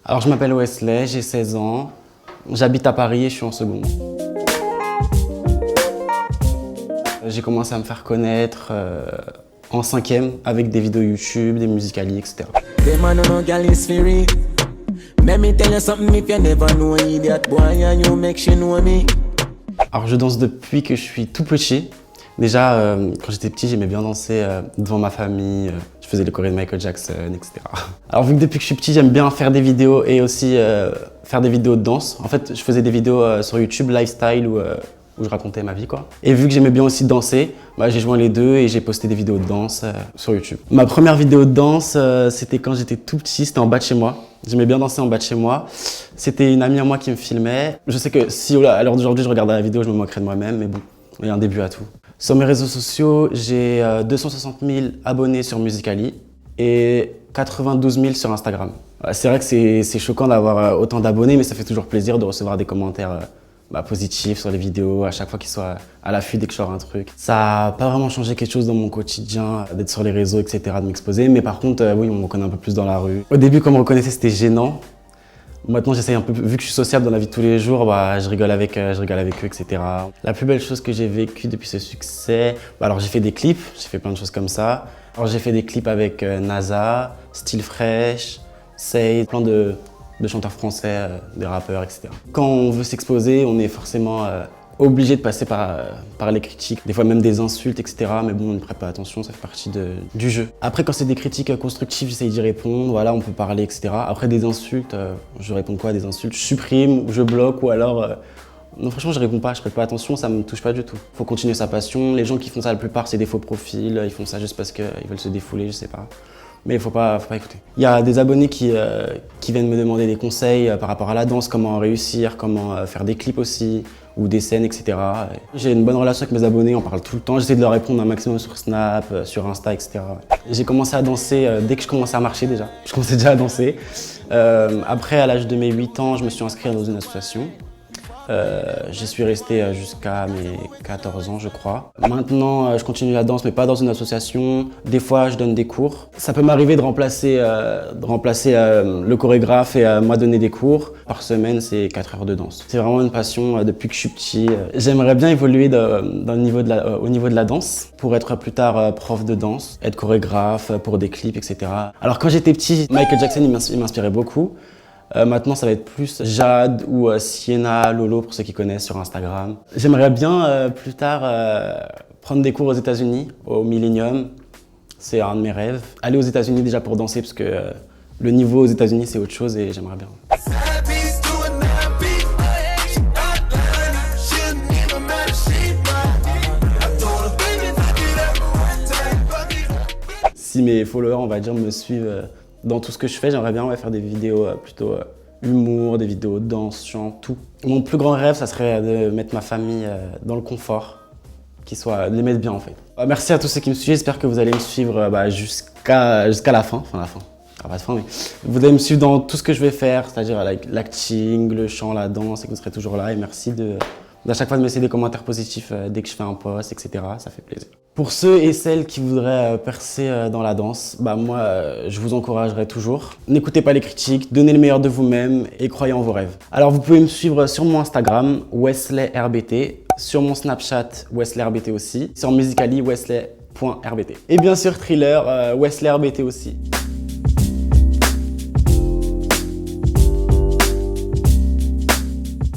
Alors je m'appelle Wesley, j'ai 16 ans, j'habite à Paris et je suis en seconde. J'ai commencé à me faire connaître en 5e avec des vidéos YouTube, des Musical.ly, etc. Alors je danse depuis que je suis tout petit. Déjà, quand j'étais petit, j'aimais bien danser devant ma famille. Je faisais les chorés de Michael Jackson, etc. Alors vu que depuis que je suis petit, j'aime bien faire des vidéos et aussi faire des vidéos de danse. En fait, je faisais des vidéos sur YouTube, lifestyle, où je racontais ma vie, quoi. Et vu que j'aimais bien aussi danser, bah, j'ai joint les deux et j'ai posté des vidéos de danse sur YouTube. Ma première vidéo de danse, c'était quand j'étais tout petit, c'était en bas de chez moi. J'aimais bien danser en bas de chez moi. C'était une amie à moi qui me filmait. Je sais que si à l'heure d'aujourd'hui je regardais la vidéo, je me moquerais de moi-même, mais bon, il y a un début à tout. Sur mes réseaux sociaux, j'ai 260 000 abonnés sur Musical.ly et 92 000 sur Instagram. C'est vrai que c'est choquant d'avoir autant d'abonnés, mais ça fait toujours plaisir de recevoir des commentaires positifs sur les vidéos, à chaque fois qu'ils soient à l'affût dès que je sors un truc. Ça n'a pas vraiment changé quelque chose dans mon quotidien, d'être sur les réseaux, etc., de m'exposer, mais par contre, oui, on me reconnaît un peu plus dans la rue. Au début, quand on me reconnaissait, c'était gênant. Maintenant, j'essaye un peu, vu que je suis sociable dans la vie de tous les jours, je rigole avec eux, etc. La plus belle chose que j'ai vécue depuis ce succès, alors j'ai fait des clips, j'ai fait plein de choses comme ça. Alors j'ai fait des clips avec NASA, Style Fresh, Say, plein de chanteurs français, des rappeurs, etc. Quand on veut s'exposer, on est forcément obligé de passer par les critiques, des fois même des insultes, etc. Mais bon, on ne prête pas attention, ça fait partie du jeu. Après, quand c'est des critiques constructives, j'essaye d'y répondre, voilà, on peut parler, etc. Après, des insultes, je réponds quoi à des insultes? Je supprime, je bloque, ou alors... Non, franchement, je réponds pas, je prête pas attention, ça me touche pas du tout. Faut continuer sa passion. Les gens qui font ça, la plupart, c'est des faux profils, ils font ça juste parce qu'ils veulent se défouler, je sais pas. Mais faut pas écouter. Il y a des abonnés qui viennent me demander des conseils par rapport à la danse, comment réussir, comment faire des clips aussi, ou des scènes, etc. J'ai une bonne relation avec mes abonnés, on parle tout le temps. J'essaie de leur répondre un maximum sur Snap, sur Insta, etc. J'ai commencé à danser dès que je commençais à marcher déjà. Je commençais déjà à danser. Après, à l'âge de mes 8 ans, je me suis inscrit dans une association. J'y suis resté jusqu'à mes 14 ans, je crois. Maintenant, je continue la danse, mais pas dans une association. Des fois, je donne des cours. Ça peut m'arriver de remplacer le chorégraphe et moi donner des cours. Par semaine, c'est 4 heures de danse. C'est vraiment une passion depuis que je suis petit. J'aimerais bien évoluer au niveau de la danse pour être plus tard prof de danse, être chorégraphe pour des clips, etc. Alors quand j'étais petit, Michael Jackson, il m'inspirait beaucoup. Maintenant, ça va être plus Jade ou Sienna, Lolo, pour ceux qui connaissent sur Instagram. J'aimerais bien plus tard prendre des cours aux États-Unis, au Millennium. C'est un de mes rêves. Aller aux États-Unis déjà pour danser, parce que le niveau aux États-Unis, c'est autre chose et j'aimerais bien. Si mes followers, on va dire, me suivent dans tout ce que je fais, j'aimerais bien faire des vidéos plutôt humour, des vidéos de danse, chant, tout. Mon plus grand rêve, ça serait de mettre ma famille dans le confort, de les mettre bien en fait. Merci à tous ceux qui me suivent, j'espère que vous allez me suivre jusqu'à la fin, pas de fin, mais vous allez me suivre dans tout ce que je vais faire, c'est-à-dire l'acting, le chant, la danse, et que vous serez toujours là. Et merci d'à chaque fois de me laisser des commentaires positifs dès que je fais un post, etc. Ça fait plaisir. Pour ceux et celles qui voudraient percer dans la danse, moi, je vous encouragerai toujours. N'écoutez pas les critiques, donnez le meilleur de vous-même et croyez en vos rêves. Alors, vous pouvez me suivre sur mon Instagram, WesleyRBT, sur mon Snapchat, WesleyRBT aussi, sur Musical.ly, Wesley.rbt. Et bien sûr, Thriller, WesleyRBT aussi.